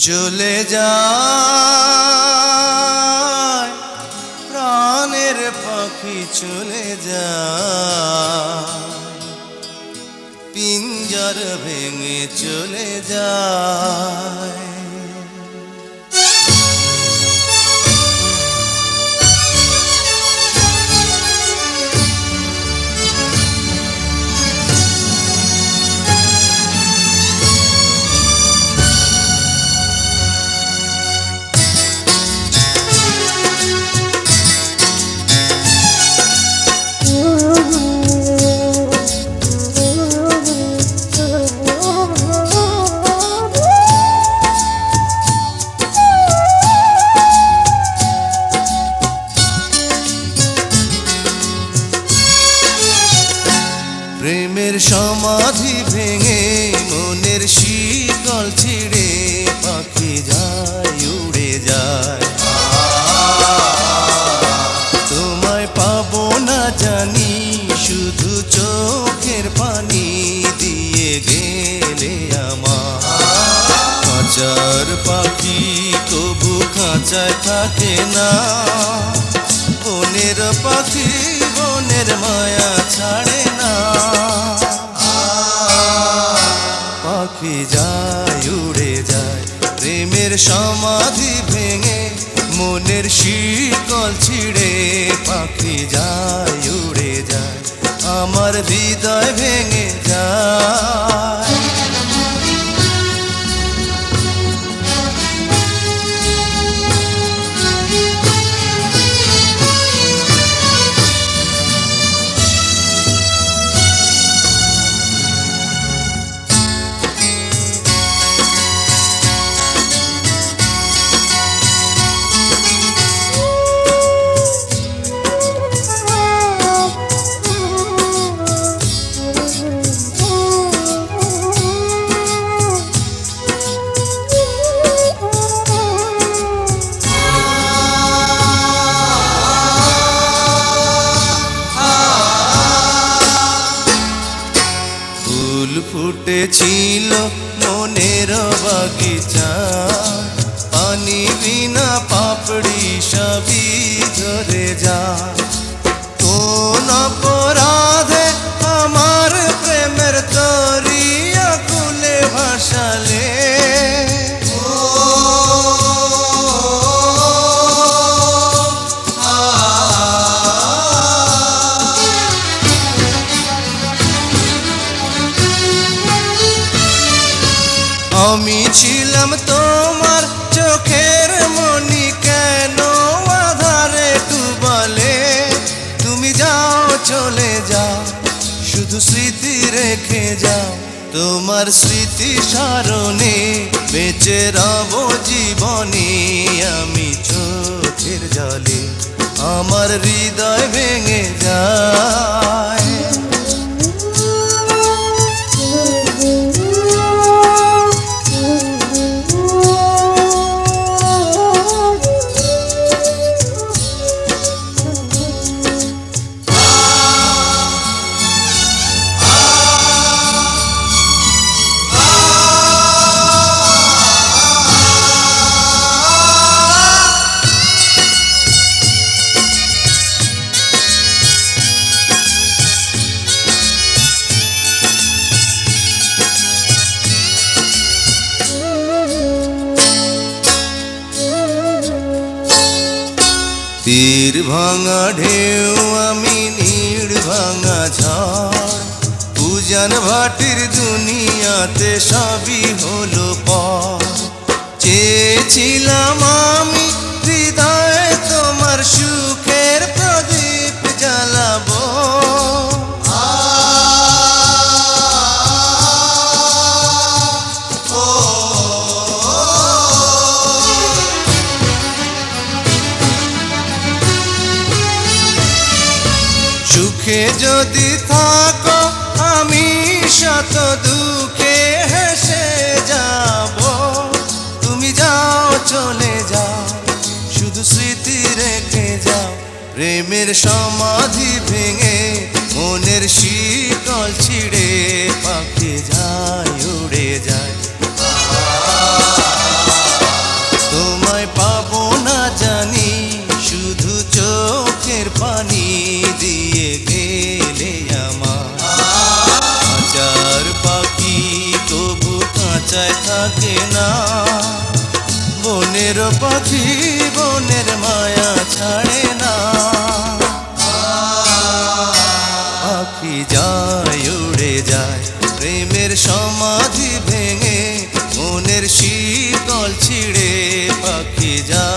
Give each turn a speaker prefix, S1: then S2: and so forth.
S1: চলে যায় প্রাণের পাখি চলে যায়, পিঞ্জর ভেঙে চলে যায়। প্রেমের সমাধি ভেঙে মনের শিকল ছিঁড়ে পাখি যায় উড়ে যায়। তোমায় পাবো না জানি, শুধু চোখের পানি দিয়ে গেলে আমার। খাঁচার পাখি তবু খাঁচায় থাকে না, বনের পাখি বনের মায়া ছাড়ে না। পাখি যায় উড়ে যায় প্রেমের সমাধি ভেঙে মনের শিকল ছিঁড়ে পাখি যায় উড়ে যায়, আমার হৃদয় ভেঙে যায়। ফুল ফুটেছিল মনের বাগিচা, পানি বিনা পাপড়ি সবই ঝরে যায়। কোন অপরাধে আমার প্রেমের তরি আকুলে ভাসালে, আমি ছিলাম তোমার চোখের মনি, কেন আধারে ডুবালে? তুমি যাও চলে যাও, শুধু স্মৃতি রেখে যাও। তোমার স্মৃতি স্মরণে বেঁচে রব জীবনে আমি চোখের জলে, আমার হৃদয় ভেঙে যায়। তীর ভাঙা ঢেউ আমি নীড় ভাঙা ঝড়, উজান ভাটির দুনিয়াতে সবই হলো পর। চেয়েছিলাম আমি হৃদয়ে তোমার সুখের প্রদীপ জ্বালাবো, সুখে যদি থাকো আমি শত দুঃখে হেসে যাব। তুমি যাও চলে যাও, শুধু স্মৃতি রেখে যাও। প্রেমের সমাধি ভেঙে মনের শিকল ছিঁড়ে পাখি যায় উড়ে যায়। না। বনের পাখি বনের মায়া ছাড়ে না। পাখি যায় উড়ে যায় প্রেমের সমাধি ভেঙে, মনের শীতল ছিঁড়ে পাখি যায়।